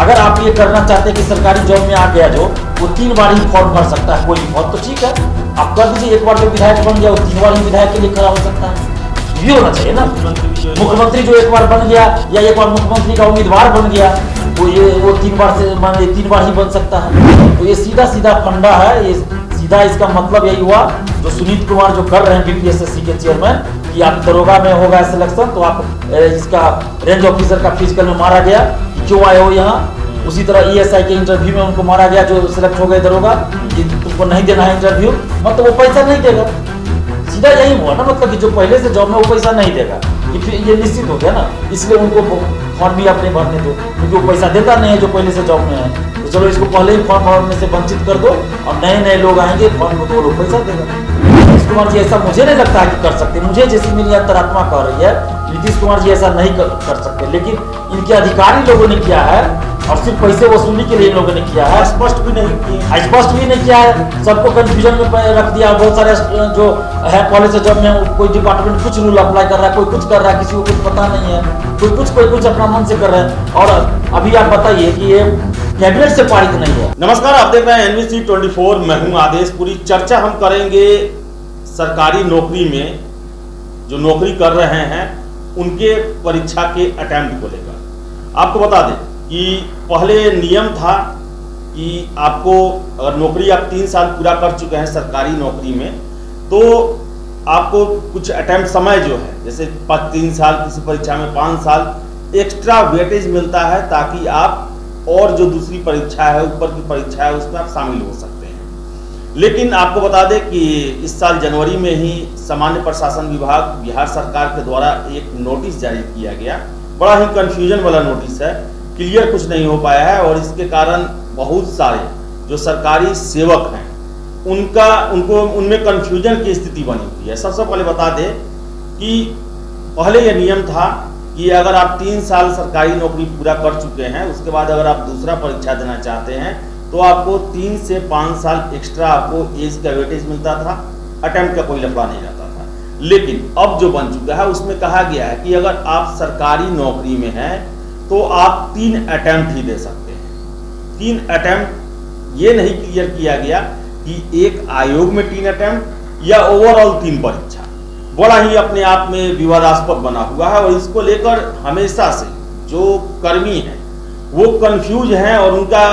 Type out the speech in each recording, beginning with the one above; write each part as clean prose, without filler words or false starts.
अगर आप ये करना चाहते हैं कि सरकारी जॉब में आ गया जो वो 3 बार ही फॉर्म भर सकता है कोई भी बहुत, तो ठीक है आप कर दीजिए। एक बार जो विधायक बन गया वो 3 बार ही विधायक के लिए खड़ा हो सकता है, ये होना चाहिए ना। मुख्यमंत्री जो एक बार बन गया या एक बार मुख्यमंत्री का उम्मीदवार बन गया तो वो 3 बार से मान 3 बार ही बन सकता है। तो ये सीधा सीधा फंडा है, ये सीधा इसका मतलब यही हुआ जो सुनीत कुमार जो कर रहे हैं बीपीएसएससी के चेयरमैन कि आप दरोगा में होगा सिलेक्शन तो आप इसका रेंज ऑफिसर का फिजिकल में मारा गया कि क्यों आए हो यहाँ। उसी तरह ईएसआई के इंटरव्यू में उनको मारा गया जो सिलेक्ट हो गए दरोगा कि तुमको नहीं देना है इंटरव्यू, मतलब वो पैसा नहीं देगा। सीधा यही हुआ ना, मतलब कि जो पहले से जॉब में वो पैसा नहीं देगा, ये निश्चित हो गया ना। इसलिए उनको फॉर्म भी अपने भरने दो क्योंकि वो पैसा देता नहीं है जो पहले से जॉब में है। तो चलो इसको पहले ही फॉर्म भरने से वंचित कर दो और नए नए लोग आएंगे फॉर्म को तो वो लोग पैसा देगा। नीतीश कुमार जी ऐसा मुझे नहीं लगता है कि कर सकते, मुझे जैसी मेरी अंतरात्मा कह रही है नीतीश कुमार जी ऐसा नहीं कर सकते, लेकिन इनके अधिकारी लोगों ने किया है और सिर्फ पैसे वसूली के लिए इन लोगों ने किया है। स्पष्ट भी नहीं किया है, सबको कंफ्यूजन में रख दिया। बहुत सारे जो है कॉलेज जॉब में कोई डिपार्टमेंट कुछ रूल अप्लाई कर रहा है, कोई कुछ कर रहा है, किसी को कुछ पता नहीं है, कोई कुछ अपना मन से कर रहा है। और अभी आप बताइए कि ये कैबिनेट से पारित नहीं है। नमस्कार, आप देख रहे हैं NBC 24, मैं हूं आदेश। पूरी चर्चा हम करेंगे सरकारी नौकरी में जो नौकरी कर रहे हैं उनके परीक्षा के अटेम्प्ट को लेकर। आपको बता दें कि पहले नियम था कि आपको अगर नौकरी आप 3 साल पूरा कर चुके हैं सरकारी नौकरी में तो आपको कुछ अटेम्प्ट समय जो है जैसे 3 साल, किसी परीक्षा में 5 साल एक्स्ट्रा वेटेज मिलता है ताकि आप और जो दूसरी परीक्षा है, ऊपर की परीक्षा है, उसमें आप शामिल हो सकते हैं। लेकिन आपको बता दें कि इस साल जनवरी में ही सामान्य प्रशासन विभाग बिहार सरकार के द्वारा एक नोटिस जारी किया गया। बड़ा ही कंफ्यूजन वाला नोटिस है, क्लियर कुछ नहीं हो पाया है और इसके कारण बहुत सारे जो सरकारी सेवक हैं उनमें कंफ्यूजन की स्थिति बनी हुई है। सबसे पहले बता दें कि पहले यह नियम था कि अगर आप 3 साल सरकारी नौकरी पूरा कर चुके हैं उसके बाद अगर आप दूसरा परीक्षा देना चाहते हैं तो आपको 3 से 5 साल एक्स्ट्रा आपको एज का वेटेज मिलता था, अटेम्प्ट का कोई लफड़ा नहीं रहता था। लेकिन अब जो बन चुका है उसमें कहा गया है कि अगर आप सरकारी नौकरी में हैं तो आप 3 अटेम्प्ट ही दे सकते हैं। 3 अटेम्प्ट ये नहीं क्लियर किया गया कि एक आयोग में 3 अटेम्प्ट या ओवरऑल 3 परीक्षा। बड़ा ही अपने आप में विवादास्पद बना हुआ है और इसको लेकर हमेशा से जो कर्मी हैं वो कंफ्यूज हैं और उनका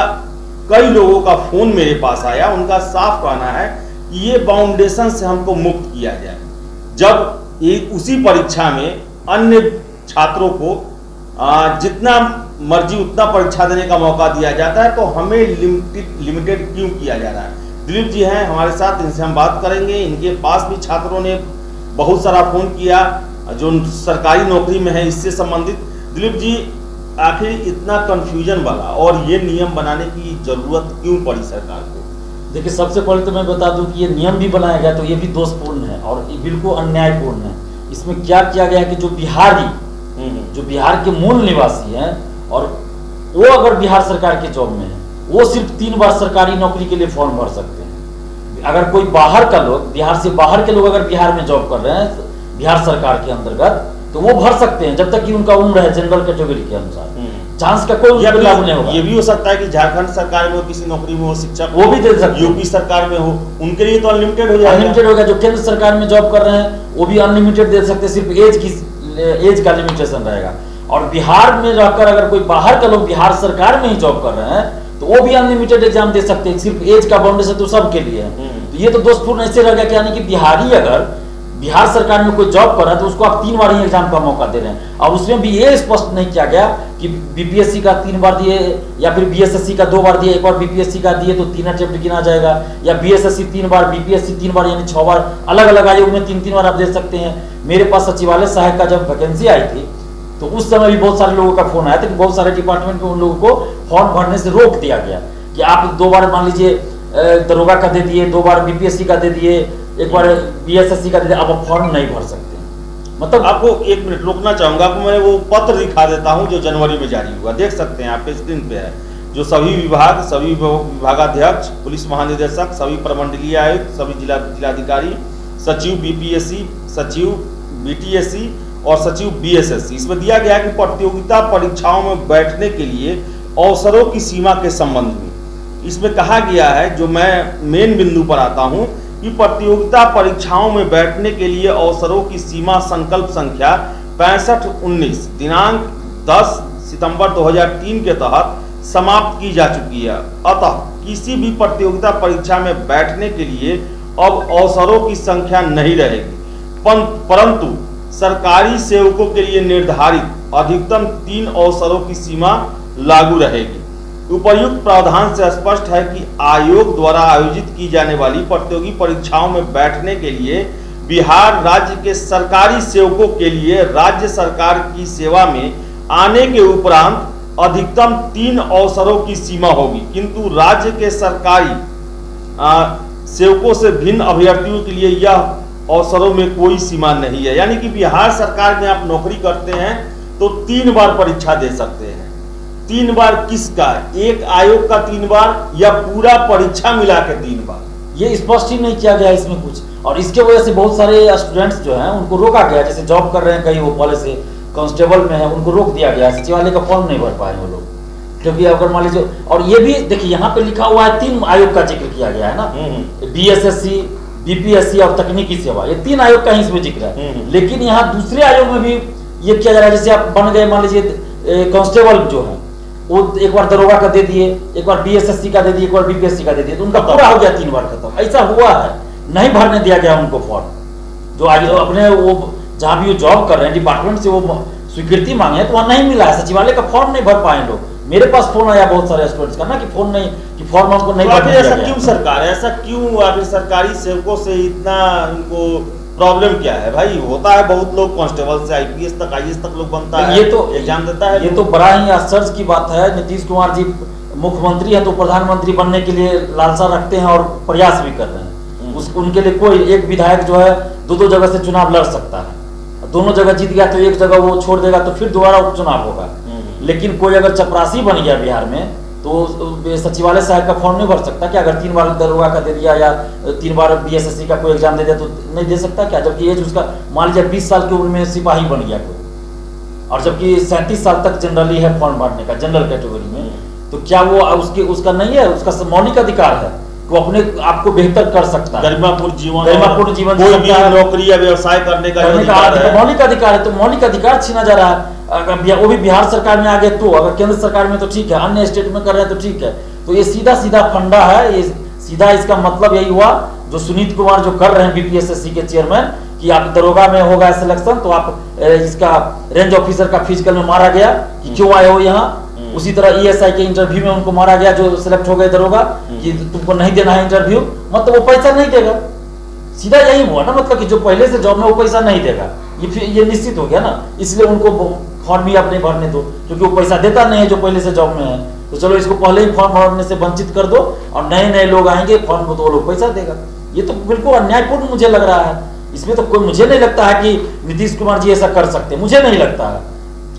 कई लोगों का फोन मेरे पास आया। उनका साफ कहना है कि ये बाउंडेशन से हमको मुक्त किया जाए। जब ये उसी परीक्षा में अन्य छात्रों को जितना मर्जी उतना परीक्षा देने का मौका दिया जाता है तो हमें लिमिटेड क्यों किया जा रहा है। दिलीप जी हैं हमारे साथ, इनसे हम बात करेंगे। इनके पास भी छात्रों ने बहुत सारा फोन किया जो सरकारी नौकरी में है इससे संबंधित। दिलीप जी, आखिर इतना कंफ्यूजन वाला और ये नियम बनाने की जरूरत क्यों पड़ी सरकार को? देखिए, सबसे पहले तो मैं बता दूं कि ये नियम भी बनाया गया तो ये भी दोषपूर्ण है और ये बिल्कुल अन्यायपूर्ण है। इसमें क्या किया गया है कि जो बिहार के मूल निवासी हैं और वो अगर बिहार सरकार के जॉब में है वो सिर्फ 3 बार सरकारी नौकरी के लिए फॉर्म भर सकते हैं। अगर कोई बाहर का लोग, बिहार से बाहर के लोग अगर बिहार में जॉब कर रहे हैं बिहार सरकार के अंतर्गत तो वो भर सकते हैं जब तक कि उनका उम्र है जनरल कैटेगरी के अनुसार। चांस का कोई लागू नहीं होगा। ये भी हो सकता है कि झारखंड सरकार में हो, किसी नौकरी में हो, शिक्षक वो भी दे सकते, यूपी सरकार में हो, उनके लिए तो अनलिमिटेड हो जाएगा। अनलिमिटेड होगा। जो केंद्र सरकार में जॉब कर रहे हैं वो भी अनलिमिटेड दे सकते, सिर्फ एज का लिमिटेशन रहेगा। और बिहार में रहकर अगर कोई बाहर का लोग बिहार सरकार में ही जॉब कर रहे हैं तो वो भी अनलिमिटेड एग्जाम दे सकते हैं, सिर्फ एज का बाउंडेशन तो सबके लिए है। तो ये तो दोषपूर्ण ऐसे रह गया कि यानी कि बिहारी अगर बिहार सरकार में कोई जॉब कर रहा है तो उसको आप 3 बार ही एग्जाम का मौका दे रहे हैं। और उसमें भी ये स्पष्ट नहीं किया गया कि बीपीएससी का 3 बार दिए या फिर बीएसएससी का 2 बार दिए, एक बार बीपीएससी का दिए तो 3 अटेम्प्ट गिना जाएगा, या बीएसएससी 3 बार, बीपीएससी 3 बार, यानी 6 बार। अलग अलग आयोग में 3-3 बार आप दे सकते हैं। मेरे पास सचिवालय सहायक का जब वैकेंसी आई थी तो उस समय भी बहुत सारे लोगों का फोन आया था कि बहुत सारे डिपार्टमेंट में उन लोगों को फॉर्म भरने से रोक दिया गया कि आप 2 बार मान लीजिए दरोगा का दे दिए, 2 बार बीपीएससी का दे दिए, एक बार बीएसएससी का दे दिए, अब आप फॉर्म नहीं भर सकते। मतलब आपको 1 मिनट रोकना चाहूंगा, आपको मैं वो पत्र दिखा देता हूं जो जनवरी में जारी हुआ। देख सकते हैं आपके स्क्रीन पे है, जो सभी विभाग, सभी विभागाध्यक्ष, पुलिस महानिदेशक, सभी प्रमंडलीय आयुक्त, सभी जिलाधिकारी, सचिव बीपीएससी, सचिव बीटीएससी और सचिव बीएसएससी, इसमें दिया गया कि प्रतियोगिता परीक्षाओं में बैठने के लिए अवसरों की सीमा के संबंध में। इसमें कहा गया है, जो मैं मेन बिंदु पर आता हूं, कि प्रतियोगिता परीक्षाओं में बैठने के लिए अवसरों की सीमा संकल्प संख्या 6519 दिनांक 10 सितंबर 2003 के तहत समाप्त की जा चुकी है। अतः किसी भी प्रतियोगिता परीक्षा में बैठने के लिए अब अवसरों की संख्या नहीं रहेगी, परंतु सरकारी सेवकों के लिए निर्धारित अधिकतम 3 अवसरों की सीमा लागू रहेगी। उपर्युक्त प्रावधान से स्पष्ट है कि आयोग द्वारा आयोजित की जाने वाली प्रतियोगी परीक्षाओं में बैठने के लिए बिहार राज्य के सरकारी सेवकों के लिए राज्य सरकार की सेवा में आने के उपरांत अधिकतम 3 अवसरों की सीमा होगी, किंतु राज्य के सरकारी सेवकों से भिन्न अभ्यर्थियों के लिए यह अवसरों में कोई सीमा नहीं है। यानी कि बिहार सरकार में आप नौकरी करते हैं तो 3 बार परीक्षा दे सकते हैं। 3 बार किसका? एक आयोग का 3 बार या पूरा परीक्षा मिला के 3 बार? ये स्पष्ट ही नहीं किया गया इसमें कुछ, और इसके वजह से बहुत सारे स्टूडेंट्स जो हैं उनको रोका गया। जैसे जॉब कर रहे हैं कहीं, वो पहले से कांस्टेबल में है, उनको रोक दिया गया, सचिवालय का फॉर्म नहीं भर पाए वो लोग, क्योंकि अगर मान लीजिए, और ये भी देखिए यहाँ पे लिखा हुआ है 3 आयोग का जिक्र किया गया है ना, BSSC, BPSC और तकनीकी सेवा, ये 3 आयोग का ही इसमें जिक्र है। लेकिन यहाँ दूसरे आयोग में भी ये किया जा रहा है। जैसे आप बन गए, मान लीजिए कांस्टेबल जो है वो एक बार दरोगा का दे दिए, एक बार BSSC का दे दिए, एक बार BPSC का दे दिए, तो उनका पूरा हो गया 3 बार खत्म। ऐसा हुआ है, नहीं भरने दिया गया उनको फॉर्म। जो आज अपने वो जहाँ भी वो जॉब कर रहे हैं डिपार्टमेंट से वो स्वीकृति मांगे तो वहाँ नहीं मिला है, सचिवालय का फॉर्म नहीं भर पाए लोग। मेरे पास फोन आया बहुत सारे स्टूडेंट्स का ना कि फोन नहीं, कि फॉर्म हमको नहीं भर दिया गया। ऐसा क्यों सरकार, ऐसा क्यों आखिर सरकारी सेवकों से इतना इनको प्रॉब्लम क्या है भाई? होता है, बहुत लोग कांस्टेबल से IPS तक IAS तक लोग बनता है, ये तो एग्जाम देता है। ये तो बड़ा ही आश्चर्य की बात है। नीतीश कुमार जी मुख्यमंत्री है तो प्रधानमंत्री बनने के लिए लालसा रखते हैं और प्रयास भी कर रहे हैं। उनके लिए कोई एक विधायक जो है 2-2 जगह से चुनाव लड़ सकता है, दोनों जगह जीत गया तो एक जगह वो छोड़ देगा तो फिर दोबारा उपचुनाव होगा। लेकिन कोई अगर चपरासी बन गया बिहार में तो सचिवालय साहब का फॉर्म नहीं भर सकता क्या? अगर 3 बार दरोगा का दे दिया या 3 बार BSSC का कोई एग्जाम दे दिया तो नहीं दे सकता क्या? जबकि एज उसका मान लीजिए 20 साल की उम्र में सिपाही बन गया कोई, और जबकि 37 साल तक जनरली है फॉर्म भरने का जनरल कैटेगरी में, तो क्या वो उसका नहीं है? उसका मौलिक अधिकार है, वो अपने आप को बेहतर कर सकता है, गरिमापूर्ण जीवन कोई भी नौकरी या व्यवसाय करने का मौलिक अधिकार है। तो मौलिक अधिकार छीना जा रहा है। अगर वो भी बिहार सरकार में आ गए तो, अगर केंद्र सरकार में तो ठीक है, अन्य स्टेट में कर रहे हैं तो ठीक है। तो ये सीधा सीधा फंडा है, ये सीधा इसका मतलब यही हुआ जो सुनीत कुमार जो कर रहे हैं BPSSC के चेयरमैन, कि आप दरोगा में होगा सिलेक्शन तो आप इसका रेंज ऑफिसर का फिजिकल में मारा गया कि क्यों आए हो यहाँ। उसी तरह ESI के इंटरव्यू में उनको मारा गया जो सिलेक्ट हो गए दरोगा कि तुमको नहीं देना है इंटरव्यू, मतलब वो पैसा नहीं देगा। सीधा यही हुआ ना, मतलब कि जो पहले से जॉब में वो पैसा नहीं देगा, ये निश्चित हो गया ना। इसलिए उनको फॉर्म भी आप नहीं भरने दो, क्योंकि वो पैसा देता नहीं है जो पहले से जॉब में है। तो चलो इसको पहले ही फॉर्म भरने से वंचित कर दो, और नए लोग आएंगे फॉर्म को तो वो लोग पैसा देगा। ये तो बिल्कुल अन्यायपूर्ण मुझे लग रहा है। इसमें तो कोई, मुझे नहीं लगता है कि नीतीश कुमार जी ऐसा कर सकते, मुझे नहीं लगता है।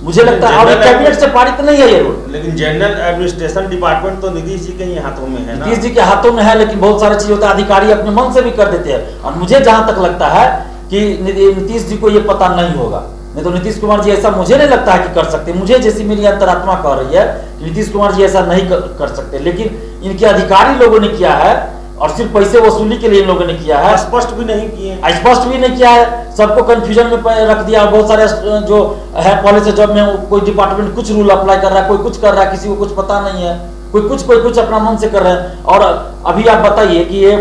मुझे लगता है और कैबिनेट से पारित नहीं है ये रूल। लेकिन जनरल एडमिनिस्ट्रेशन डिपार्टमेंट तो नीतीश जी के ही हाथों में है ना। नीतीश जी के हाथों में है, लेकिन बहुत सारी चीज होता है अधिकारी अपने मन से भी कर देते हैं। और मुझे जहां तक लगता है कि नीतीश जी को ये पता नहीं होगा, नहीं तो नीतीश कुमार जी ऐसा मुझे नहीं लगता है कि कर सकते। मुझे जैसी मेरी अंतरात्मा कह रही है कि नीतीश कुमार जी ऐसा नहीं कर सकते, लेकिन इनके अधिकारी लोगों ने किया है, और सिर्फ पैसे वसूली के लिए इन लोगों ने किया है। स्पष्ट भी नहीं किए, स्पष्ट भी नहीं किया है, सबको कंफ्यूजन में रख दिया। बहुत सारे जो है पहले से जॉब में, कोई डिपार्टमेंट कुछ रूल अप्लाई कर रहा है, कोई कुछ कर रहा है, किसी को कुछ पता नहीं है, कोई कुछ अपना मन से कर रहे हैं। और अभी आप बताइए कि ये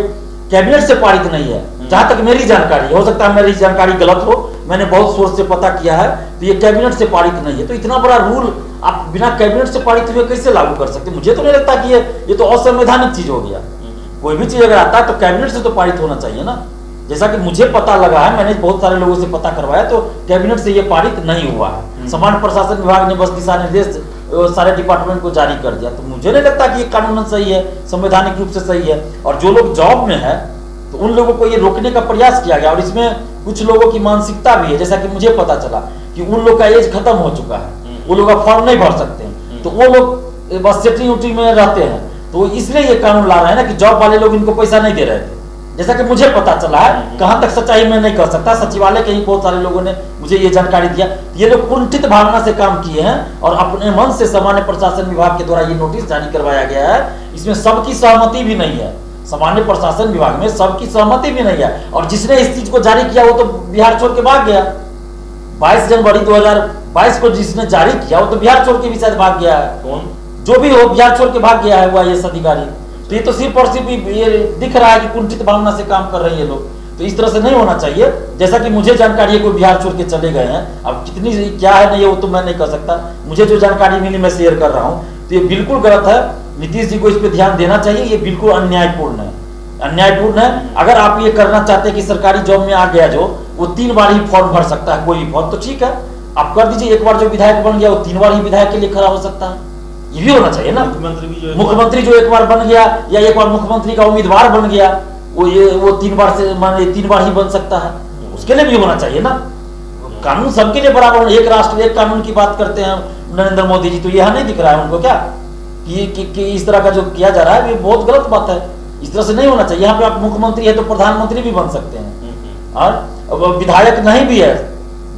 कैबिनेट से पारित नहीं है, जहां तक मेरी जानकारी, हो सकता है मेरी जानकारी गलत हो, मैंने बहुत सोर्स से पता किया है, तो ये कैबिनेट से पारित नहीं है। तो इतना बड़ा रूल आप बिना कैबिनेट से पारित हुए कैसे लागू कर सकते? मुझे तो नहीं लगता कि ये तो असंवैधानिक चीज हो गया। कोई भी चीज अगर आता है तो कैबिनेट से तो पारित होना चाहिए ना। जैसा कि मुझे पता लगा है, मैंने बहुत सारे लोगों से पता करवाया, तो कैबिनेट से ये पारित नहीं हुआ है। सामान्य प्रशासन विभाग ने बस दिशा निर्देश सारे डिपार्टमेंट को जारी कर दिया। तो मुझे नहीं लगता कि ये कानूनन सही है, संवैधानिक रूप से सही है। और जो लोग जॉब में है तो उन लोगों को ये रोकने का प्रयास किया गया, और इसमें कुछ लोगों की मानसिकता भी है। जैसा कि मुझे पता चला कि उन लोग का एज खत्म हो चुका है, वो लोग फॉर्म नहीं भर सकते, तो वो लोग बस सेटिंग उटिंग में रहते हैं। तो इसलिए ये कानून ला रहे हैं ना कि जॉब वाले लोग इनको पैसा नहीं दे रहे थे, जैसा कि मुझे पता चला है, कहां तक सच्चाई मैं नहीं कर सकता, सचिवालय के ही बहुत सारे लोगों ने मुझे ये जानकारी दिया। ये लोग कुंठित भावना से काम किए हैं और अपने मन से सामान्य प्रशासन विभाग के द्वारा ये नोटिस जारी करवाया गया है। इसमें सबकी सहमति भी नहीं है, सामान्य प्रशासन विभाग में सबकी सहमति भी नहीं है। और जिसने इस चीज को जारी किया वो तो बिहार छोड़ के भाग गया। 22 जनवरी 2022 को जिसने जारी किया वो तो बिहार छोड़ के भी शायद भाग गया है। कौन? जो भी हो, बिहार छोड़ के भाग गया है वो IAS अधिकारी। तो ये तो सिर्फ और सिर्फ ये दिख रहा है कि कुंठित भावना से काम कर रहे हैं लोग। तो इस तरह से नहीं होना चाहिए। जैसा कि मुझे जानकारी है कोई बिहार छोड़ के चले गए हैं, अब कितनी क्या है नहीं वो तो मैं नहीं कर सकता। मुझे जो जानकारी मिली मैं शेयर कर रहा हूँ, तो ये बिल्कुल गलत है। नीतीश जी को इस पर ध्यान देना चाहिए। ये बिल्कुल अन्यायपूर्ण है, अन्यायपूर्ण है। अगर आप ये करना चाहते हैं कि सरकारी जॉब में आ गया जो वो 3 बार ही फॉर्म भर सकता है, कोई भी फॉर्म, तो ठीक है आप कर दीजिए। एक बार जो विधायक बन गया वो 3 बार ही विधायक के लिए खड़ा हो सकता है। ये भी होना चाहिए ना। मुख्यमंत्री जो एक बार बन गया या एक बार मुख्यमंत्री का उम्मीदवार बन गया वो 3 बार से माने 3 बार ही बन सकता है, उसके लिए भी होना चाहिए ना। कानून सबके लिए बराबर, एक राष्ट्र एक कानून की बात करते हैं नरेंद्र मोदी जी। तो यह नहीं दिख रहा है उनको क्या कि इस तरह का जो किया जा रहा है ये बहुत गलत बात है। इस तरह से नहीं होना चाहिए। यहाँ पे आप मुख्यमंत्री है तो प्रधानमंत्री भी बन सकते हैं, और विधायक नहीं भी है,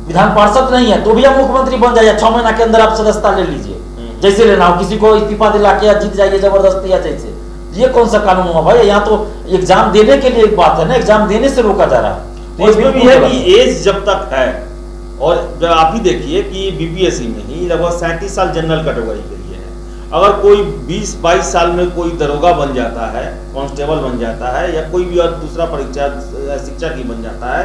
विधान पार्षद नहीं है तो भी आप मुख्यमंत्री बन जाइए। 6 महीना के अंदर आप सदस्यता ले लीजिए, जैसे लेना हो। किसी को इस्तीफा दिला के जीत जाइए जबरदस्ती या जैसे, ये कौन सा कानून हुआ भाई? यहाँ तो एग्जाम देने के लिए एक बात है ना, एग्जाम देने से रोका जा रहा है। तो इसमें भी है कि एज जब तक है, और आप ही देखिए कि बीपीएससी में ही लगभग 37 साल जनरल कैटेगरी के लिए है। अगर कोई 20-22 साल में कोई दरोगा बन जाता है, कांस्टेबल बन जाता है, या कोई भी और दूसरा परीक्षा शिक्षा की बन जाता है,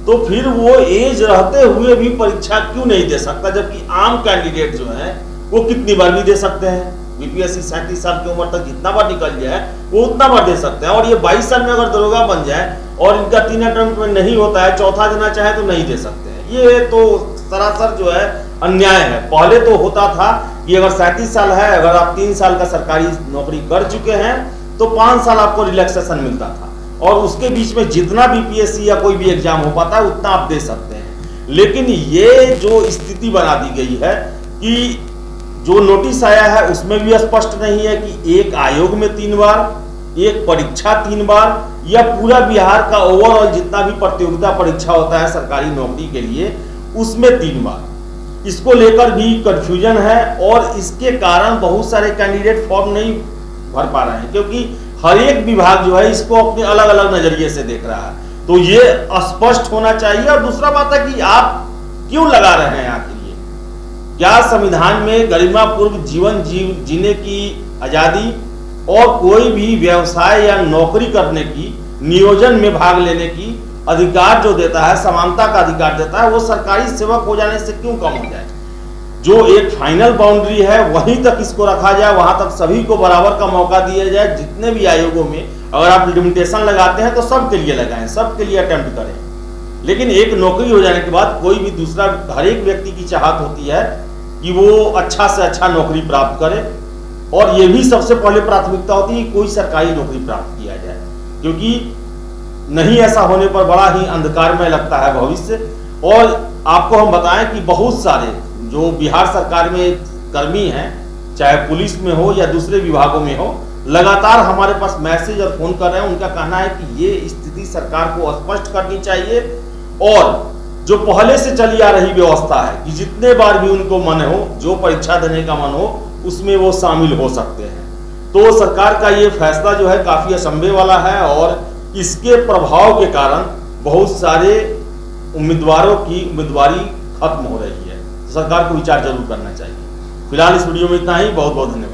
तो फिर वो एज रहते हुए भी परीक्षा क्यों नहीं दे सकता? जबकि आम कैंडिडेट जो है वो कितनी बार भी दे सकते हैं। बीपीएससी 37 साल की उम्र तक जितना बार निकल जाए वो उतना बार दे सकते हैं। और ये 22 साल में अगर दरोगा बन जाए और इनका 3 अटेम्प्ट में नहीं होता है, चौथा देना चाहे तो नहीं दे सकते हैं। ये तो सरासर जो है अन्याय है। पहले तो होता था कि अगर 37 साल है, अगर आप 3 साल का सरकारी नौकरी कर चुके हैं तो 5 साल आपको रिलैक्सेशन मिलता था, और उसके बीच में जितना बीपीएससी या कोई भी एग्जाम हो पाता है उतना आप दे सकते हैं। लेकिन ये जो स्थिति बना दी गई है कि जो नोटिस आया है उसमें भी स्पष्ट नहीं है कि एक आयोग में 3 बार, एक परीक्षा 3 बार, या पूरा बिहार का ओवरऑल जितना भी प्रतियोगिता परीक्षा होता है सरकारी नौकरी के लिए उसमें 3 बार। इसको लेकर भी कंफ्यूजन है, और इसके कारण बहुत सारे कैंडिडेट फॉर्म नहीं भर पा रहे हैं, क्योंकि हर एक विभाग जो है इसको अपने अलग अलग नजरिए से देख रहा है। तो ये स्पष्ट होना चाहिए। और दूसरा बात है कि आप क्यों लगा रहे हैं आखिर? क्या संविधान में गरिमापूर्व जीवन जीने की आजादी और कोई भी व्यवसाय या नौकरी करने की, नियोजन में भाग लेने की अधिकार जो देता है, समानता का अधिकार देता है, वो सरकारी सेवक हो जाने से क्यों कम हो जाए? जो एक फाइनल बाउंड्री है वहीं तक इसको रखा जाए, वहां तक सभी को बराबर का मौका दिया जाए। जितने भी आयोगों में अगर आप लिमिटेशन लगाते हैं तो सबके लिए लगाएं, सबके लिए अटेम्प्ट करें। लेकिन एक नौकरी हो जाने के बाद कोई भी दूसरा, हर एक व्यक्ति की चाहत होती है कि वो अच्छा से अच्छा नौकरी प्राप्त करे, और ये भी सबसे पहले प्राथमिकता होती है कि कोई सरकारी नौकरी प्राप्त किया जाए, क्योंकि नहीं ऐसा होने पर बड़ा ही अंधकारमय लगता है भविष्य। और आपको हम बताएं कि बहुत सारे जो बिहार सरकार में कर्मी हैं, चाहे पुलिस में हो या दूसरे विभागों में हो, लगातार हमारे पास मैसेज और फोन कर रहे हैं। उनका कहना है कि ये स्थिति सरकार को स्पष्ट करनी चाहिए, और जो पहले से चली आ रही व्यवस्था है कि जितने बार भी उनको मन हो, जो परीक्षा देने का मन हो, उसमें वो शामिल हो सकते हैं। तो सरकार का ये फैसला जो है काफी असंभव वाला है, और इसके प्रभाव के कारण बहुत सारे उम्मीदवारों की उम्मीदवारी खत्म हो रही है। सरकार को विचार जरूर करना चाहिए। फिलहाल इस वीडियो में इतना ही। बहुत बहुत धन्यवाद।